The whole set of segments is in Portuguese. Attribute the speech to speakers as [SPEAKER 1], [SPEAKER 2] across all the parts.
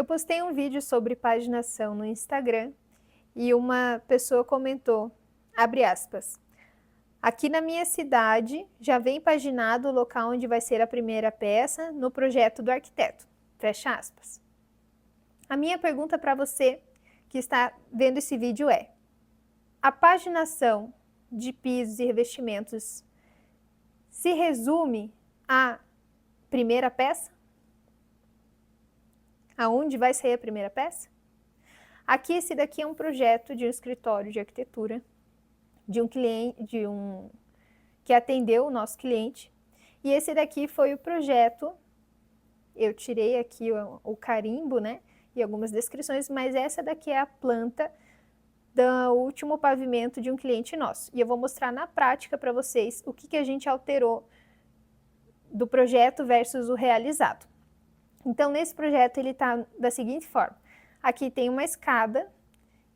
[SPEAKER 1] Eu postei um vídeo sobre paginação no Instagram e uma pessoa comentou, abre aspas, aqui na minha cidade já vem paginado o local onde vai ser a primeira peça no projeto do arquiteto, fecha aspas. A minha pergunta para você que está vendo esse vídeo é, a paginação de pisos e revestimentos se resume à primeira peça? Aonde vai sair a primeira peça? Aqui, esse daqui é um projeto de um escritório de arquitetura, de um cliente, que atendeu o nosso cliente. E esse daqui foi o projeto, eu tirei aqui o carimbo, né, e algumas descrições, mas essa daqui é a planta do último pavimento de um cliente nosso. E eu vou mostrar na prática para vocês o que a gente alterou do projeto versus o realizado. Então, nesse projeto, ele está da seguinte forma. Aqui tem uma escada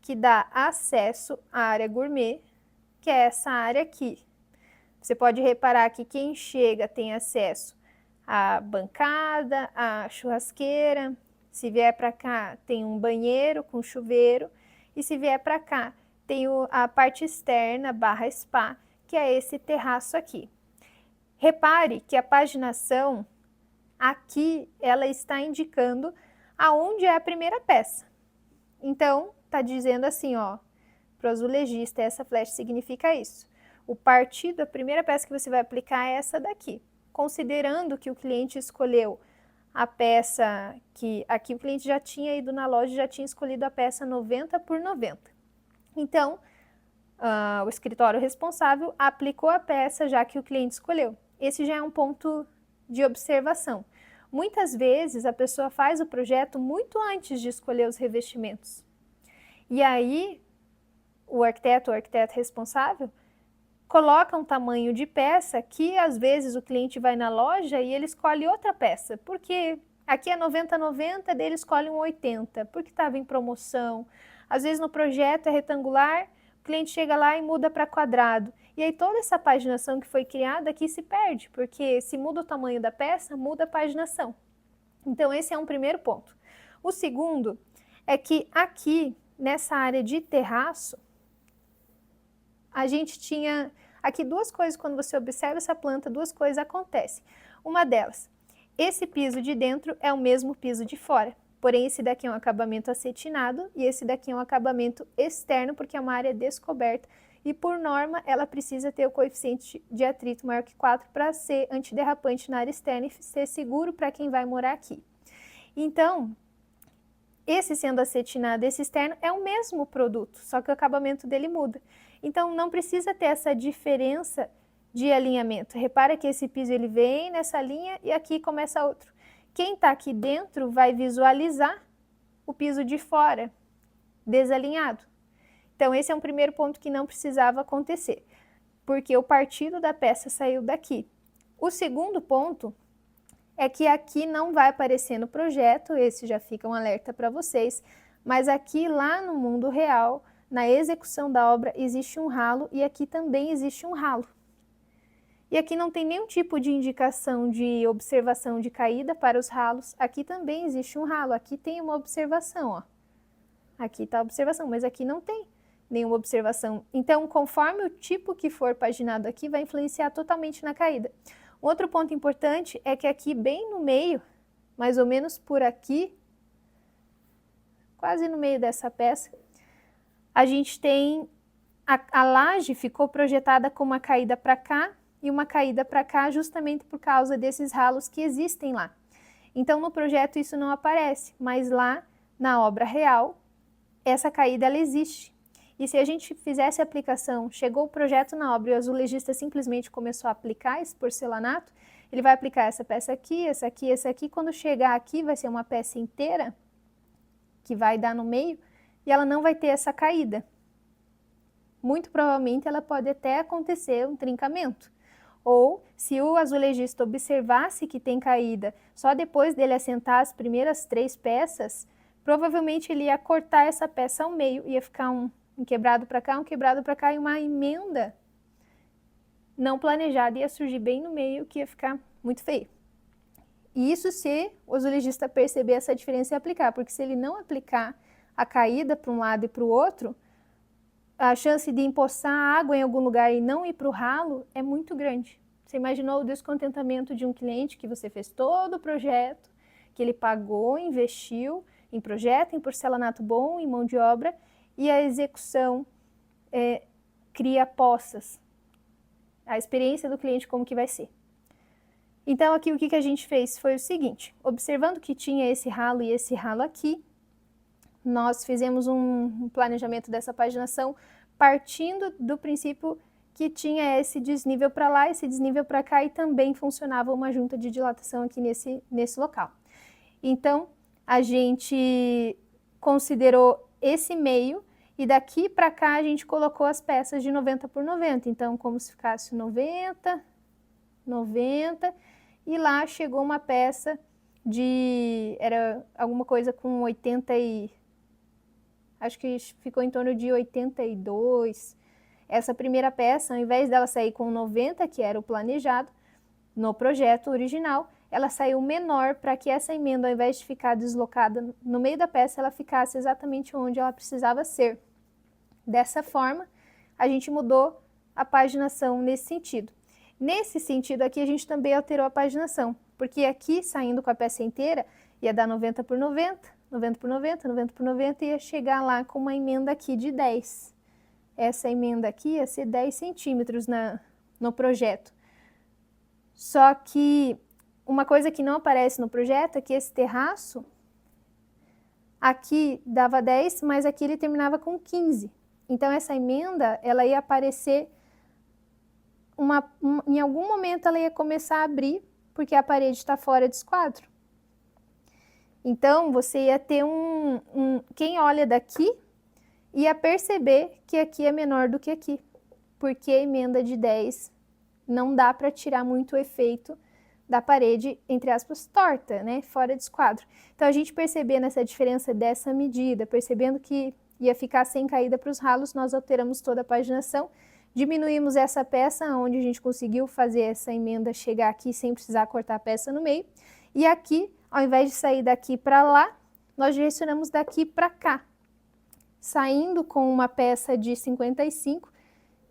[SPEAKER 1] que dá acesso à área gourmet, que é essa área aqui. Você pode reparar que quem chega tem acesso à bancada, à churrasqueira. Se vier para cá, tem um banheiro com chuveiro. E se vier para cá, tem a parte externa / spa, que é esse terraço aqui. Repare que a paginação aqui, ela está indicando aonde é a primeira peça. Então, está dizendo assim, ó, para o azulejista, essa flecha significa isso. O partido, a primeira peça que você vai aplicar é essa daqui. Considerando que o cliente escolheu a peça que aqui o cliente já tinha ido na loja e já tinha escolhido a peça 90 por 90. Então, o escritório responsável aplicou a peça já que o cliente escolheu. Esse já é um ponto de observação. Muitas vezes a pessoa faz o projeto muito antes de escolher os revestimentos. E aí, o arquiteto responsável coloca um tamanho de peça que às vezes o cliente vai na loja e ele escolhe outra peça, porque aqui é 90/90, dele escolhe um 80, porque estava em promoção. Às vezes no projeto é retangular, o cliente chega lá e muda para quadrado. E aí toda essa paginação que foi criada aqui se perde, porque se muda o tamanho da peça, muda a paginação. Então esse é um primeiro ponto. O segundo é que aqui, nessa área de terraço, a gente tinha aqui duas coisas, quando você observa essa planta, duas coisas acontecem. Uma delas, esse piso de dentro é o mesmo piso de fora, porém esse daqui é um acabamento acetinado e esse daqui é um acabamento externo, porque é uma área descoberta e por norma ela precisa ter o coeficiente de atrito maior que 4 para ser antiderrapante na área externa e ser seguro para quem vai morar aqui. Então, esse sendo acetinado, esse externo, é o mesmo produto, só que o acabamento dele muda. Então, não precisa ter essa diferença de alinhamento. Repara que esse piso ele vem nessa linha e aqui começa outro. Quem está aqui dentro vai visualizar o piso de fora, desalinhado. Então, esse é um primeiro ponto que não precisava acontecer, porque o partido da peça saiu daqui. O segundo ponto é que aqui não vai aparecer no projeto, esse já fica um alerta para vocês, mas aqui lá no mundo real, na execução da obra, existe um ralo e aqui também existe um ralo. E aqui não tem nenhum tipo de indicação de observação de caída para os ralos, aqui também existe um ralo, aqui tem uma observação, ó. Aqui está a observação, mas aqui não tem nenhuma observação. Então, conforme o tipo que for paginado aqui, vai influenciar totalmente na caída. Outro ponto importante é que aqui bem no meio, mais ou menos por aqui, quase no meio dessa peça, a gente tem a laje ficou projetada com uma caída para cá e uma caída para cá justamente por causa desses ralos que existem lá. Então no projeto isso não aparece, mas lá na obra real essa caída ela existe. E se a gente fizesse a aplicação, chegou o projeto na obra e o azulejista simplesmente começou a aplicar esse porcelanato, ele vai aplicar essa peça aqui, essa aqui, essa aqui, quando chegar aqui vai ser uma peça inteira, que vai dar no meio, e ela não vai ter essa caída. Muito provavelmente ela pode até acontecer um trincamento. Ou, se o azulejista observasse que tem caída, só depois dele assentar as primeiras 3 peças, provavelmente ele ia cortar essa peça ao meio, ia ficar um quebrado para cá, um quebrado para cá, e uma emenda não planejada ia surgir bem no meio, que ia ficar muito feio. E isso se o azulejista perceber essa diferença e aplicar, porque se ele não aplicar a caída para um lado e para o outro, a chance de empoçar água em algum lugar e não ir para o ralo é muito grande. Você imaginou o descontentamento de um cliente que você fez todo o projeto, que ele pagou, investiu em projeto, em porcelanato bom, em mão de obra, e a execução cria poças. A experiência do cliente como que vai ser. Então aqui o que a gente fez foi o seguinte, observando que tinha esse ralo e esse ralo aqui, nós fizemos um planejamento dessa paginação partindo do princípio que tinha esse desnível para lá, esse desnível para cá e também funcionava uma junta de dilatação aqui nesse local. Então, a gente considerou esse meio e daqui para cá a gente colocou as peças de 90 por 90. Então, como se ficasse 90, 90 e lá chegou uma peça era alguma coisa com 80 acho que ficou em torno de 82. Essa primeira peça, ao invés dela sair com 90, que era o planejado, no projeto original, ela saiu menor para que essa emenda, ao invés de ficar deslocada no meio da peça, ela ficasse exatamente onde ela precisava ser. Dessa forma, a gente mudou a paginação nesse sentido. Nesse sentido aqui, a gente também alterou a paginação, porque aqui, saindo com a peça inteira, ia dar 90 por 90, 90 por 90, 90 por 90, e ia chegar lá com uma emenda aqui de 10. Essa emenda aqui ia ser 10 centímetros no projeto. Só que uma coisa que não aparece no projeto é que esse terraço aqui dava 10, mas aqui ele terminava com 15. Então essa emenda, ela ia aparecer, em algum momento ela ia começar a abrir, porque a parede está fora de esquadro. Então você ia ter quem olha daqui ia perceber que aqui é menor do que aqui, porque a emenda de 10 não dá para tirar muito o efeito da parede, entre aspas, torta, né, fora de esquadro. Então, a gente percebendo essa diferença dessa medida, percebendo que ia ficar sem caída para os ralos, nós alteramos toda a paginação, diminuímos essa peça, onde a gente conseguiu fazer essa emenda chegar aqui sem precisar cortar a peça no meio, e aqui, ao invés de sair daqui para lá, nós direcionamos daqui para cá, saindo com uma peça de 55,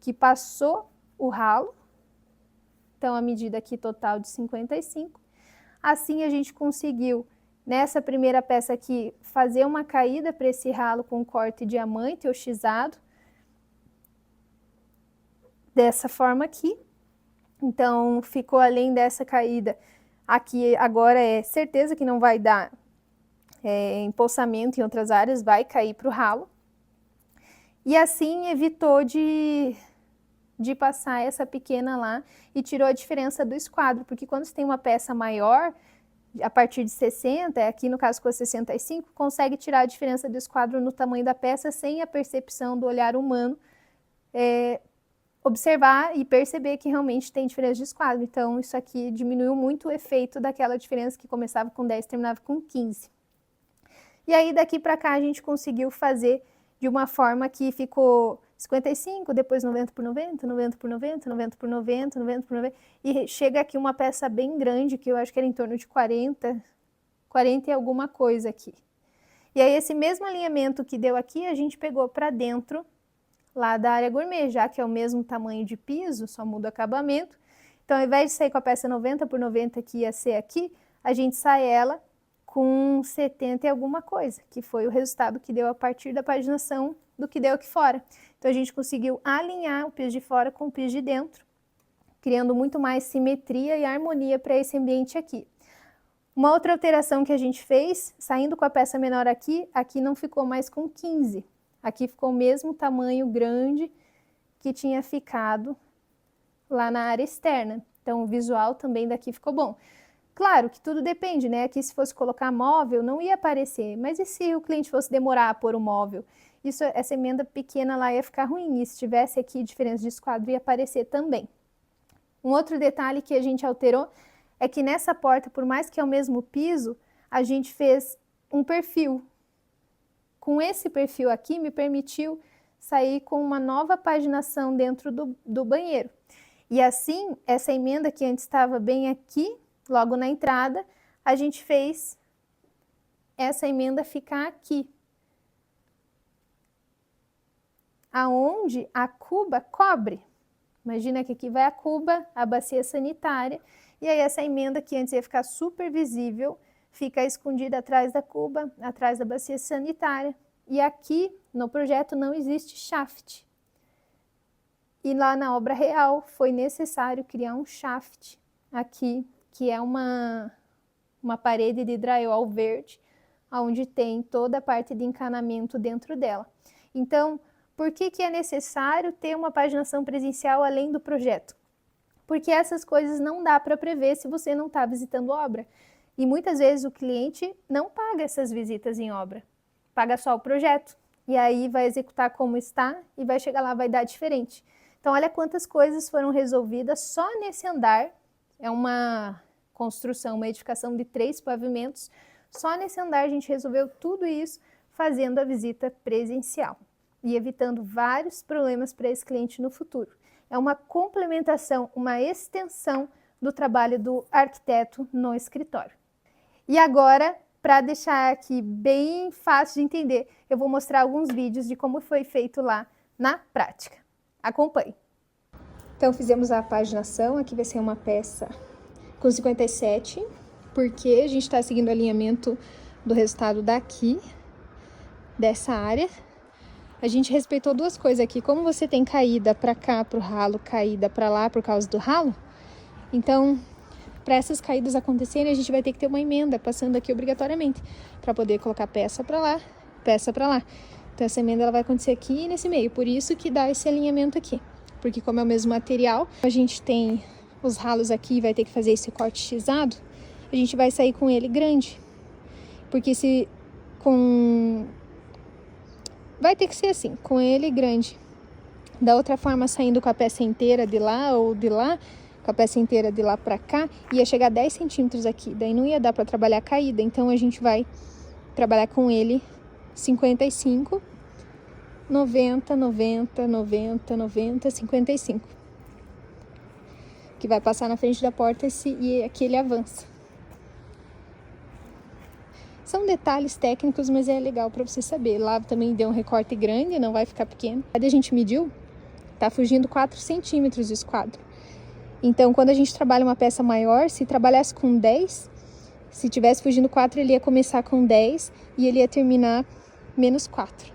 [SPEAKER 1] que passou o ralo, então a medida aqui total de 55. Assim a gente conseguiu, nessa primeira peça aqui, fazer uma caída para esse ralo com corte diamante ou xizado, dessa forma aqui. Então ficou além dessa caída, aqui agora é certeza que não vai dar empoçamento em outras áreas, vai cair para o ralo. E assim evitou de passar essa pequena lá e tirou a diferença do esquadro, porque quando você tem uma peça maior, a partir de 60, aqui no caso com 65, consegue tirar a diferença do esquadro no tamanho da peça sem a percepção do olhar humano observar e perceber que realmente tem diferença de esquadro. Então isso aqui diminuiu muito o efeito daquela diferença que começava com 10 e terminava com 15. E aí daqui para cá a gente conseguiu fazer de uma forma que ficou 55, depois 90 por 90, 90 por 90, 90 por 90, 90 por 90, e chega aqui uma peça bem grande, que eu acho que era em torno de 40 e alguma coisa aqui. E aí esse mesmo alinhamento que deu aqui, a gente pegou para dentro lá da área gourmet, já que é o mesmo tamanho de piso, só muda o acabamento. Então, ao invés de sair com a peça 90 por 90 que ia ser aqui, a gente sai ela com 70 e alguma coisa, que foi o resultado que deu a partir da paginação do que deu aqui fora. Então, a gente conseguiu alinhar o piso de fora com o piso de dentro, criando muito mais simetria e harmonia para esse ambiente aqui. Uma outra alteração que a gente fez, saindo com a peça menor aqui, aqui não ficou mais com 15. Aqui ficou o mesmo tamanho grande que tinha ficado lá na área externa. Então, o visual também daqui ficou bom. Claro que tudo depende, né? Aqui se fosse colocar móvel, não ia aparecer. Mas e se o cliente fosse demorar a pôr o móvel? Essa emenda pequena lá ia ficar ruim. E se tivesse aqui diferença de esquadro, ia aparecer também. Um outro detalhe que a gente alterou é que nessa porta, por mais que é o mesmo piso, a gente fez um perfil. Com esse perfil aqui, me permitiu sair com uma nova paginação dentro do banheiro. E assim, essa emenda que antes estava bem aqui, logo na entrada, a gente fez essa emenda ficar aqui, aonde a cuba cobre. Imagina que aqui vai a cuba, a bacia sanitária, e aí essa emenda que antes ia ficar super visível, fica escondida atrás da cuba, atrás da bacia sanitária. E aqui no projeto não existe shaft. E lá na obra real foi necessário criar um shaft aqui, que é uma parede de drywall verde, onde tem toda a parte de encanamento dentro dela. Então, por que é necessário ter uma paginação presencial além do projeto? Porque essas coisas não dá para prever se você não está visitando obra. E muitas vezes o cliente não paga essas visitas em obra, paga só o projeto. E aí vai executar como está e vai chegar lá, vai dar diferente. Então, olha quantas coisas foram resolvidas só nesse andar. É uma construção, uma edificação de 3 pavimentos. Só nesse andar a gente resolveu tudo isso fazendo a visita presencial e evitando vários problemas para esse cliente no futuro. É uma complementação, uma extensão do trabalho do arquiteto no escritório. E agora, para deixar aqui bem fácil de entender, eu vou mostrar alguns vídeos de como foi feito lá na prática. Acompanhe. Então, fizemos a paginação, aqui vai ser uma peça com 57, porque a gente está seguindo o alinhamento do resultado daqui, dessa área. A gente respeitou duas coisas aqui, como você tem caída para cá, para o ralo, caída para lá por causa do ralo, então, para essas caídas acontecerem, a gente vai ter que ter uma emenda passando aqui obrigatoriamente, para poder colocar peça para lá, peça para lá. Então, essa emenda ela vai acontecer aqui nesse meio, por isso que dá esse alinhamento aqui, porque como é o mesmo material, a gente tem os ralos aqui, vai ter que fazer esse corte xizado, a gente vai sair com ele grande, porque se com... vai ter que ser assim, com ele grande. Da outra forma, saindo com a peça inteira de lá ou de lá, com a peça inteira de lá pra cá, ia chegar 10 centímetros aqui. Daí não ia dar pra trabalhar a caída, então a gente vai trabalhar com ele 55, 90, 90, 90, 90, 55. Que vai passar na frente da porta e aqui ele avança. São detalhes técnicos, mas é legal para você saber. Lá também deu um recorte grande, não vai ficar pequeno. A gente mediu, tá fugindo 4 centímetros o esquadro. Então, quando a gente trabalha uma peça maior, se trabalhasse com 10, se tivesse fugindo 4, ele ia começar com 10 e ele ia terminar menos 4,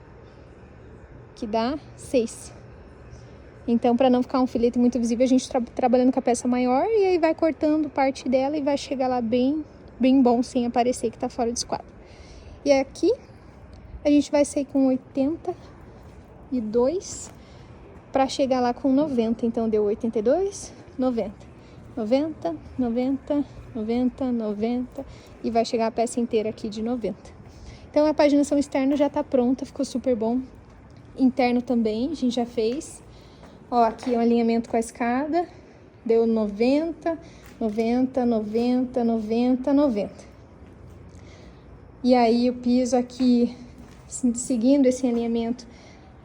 [SPEAKER 1] que dá 6. Então, para não ficar um filete muito visível, a gente trabalhando com a peça maior e aí vai cortando parte dela e vai chegar lá bem bom, sem aparecer que tá fora do esquadro. E aqui, a gente vai sair com 82 para chegar lá com 90. Então, deu 82, 90. 90, 90, 90, 90 e vai chegar a peça inteira aqui de 90. Então, a paginação externa já tá pronta, ficou super bom. Interno também, a gente já fez. Ó, aqui é um alinhamento com a escada, deu 90, 90, 90, 90, 90. E aí o piso aqui, seguindo esse alinhamento,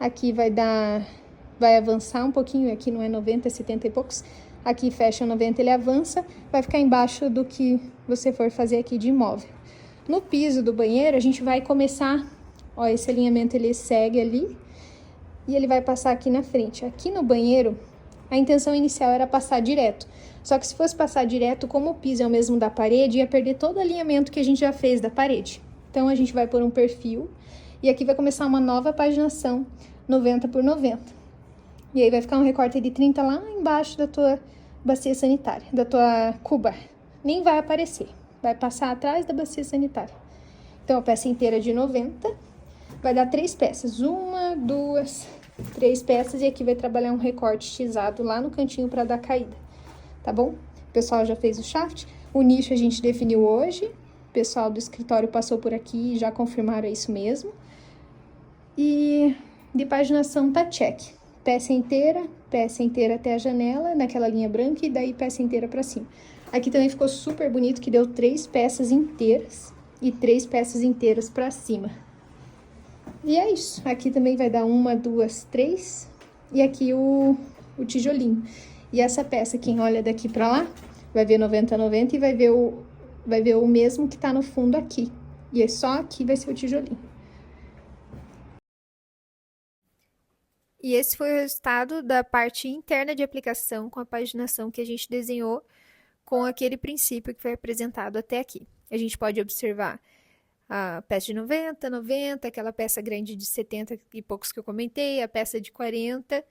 [SPEAKER 1] aqui vai avançar um pouquinho, aqui não é 90, é 70 e poucos. Aqui fecha 90, ele avança, vai ficar embaixo do que você for fazer aqui de imóvel. No piso do banheiro, a gente vai começar, ó, esse alinhamento ele segue ali e ele vai passar aqui na frente. Aqui no banheiro, a intenção inicial era passar direto. Só que se fosse passar direto, como o piso é o mesmo da parede, ia perder todo o alinhamento que a gente já fez da parede. Então, a gente vai pôr um perfil e aqui vai começar uma nova paginação, 90 por 90. E aí vai ficar um recorte de 30 lá embaixo da tua bacia sanitária, da tua cuba. Nem vai aparecer, vai passar atrás da bacia sanitária. Então, a peça inteira de 90 vai dar 3 peças. 1, 2, 3 peças e aqui vai trabalhar um recorte xizado lá no cantinho para dar caída. Tá bom? O pessoal já fez o shaft, o nicho a gente definiu hoje, o pessoal do escritório passou por aqui e já confirmaram isso mesmo. E de paginação tá check. Peça inteira até a janela, naquela linha branca e daí peça inteira pra cima. Aqui também ficou super bonito que deu 3 peças inteiras e 3 peças inteiras pra cima. E é isso. Aqui também vai dar 1, 2, 3 e aqui o tijolinho. E essa peça, quem olha daqui pra lá, vai ver 90, 90 e vai ver vai ver o mesmo que tá no fundo aqui. E é só aqui vai ser o tijolinho. E esse foi o resultado da parte interna de aplicação com a paginação que a gente desenhou com aquele princípio que foi apresentado até aqui. A gente pode observar a peça de 90, 90, aquela peça grande de 70 e poucos que eu comentei, a peça de 40.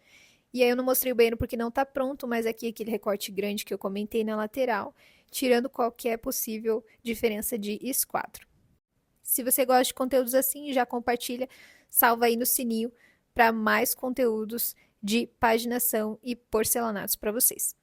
[SPEAKER 1] E aí eu não mostrei o banheiro porque não está pronto, mas aqui aquele recorte grande que eu comentei na lateral, tirando qualquer possível diferença de esquadro. Se você gosta de conteúdos assim, já compartilha, salva aí no sininho para mais conteúdos de paginação e porcelanatos para vocês.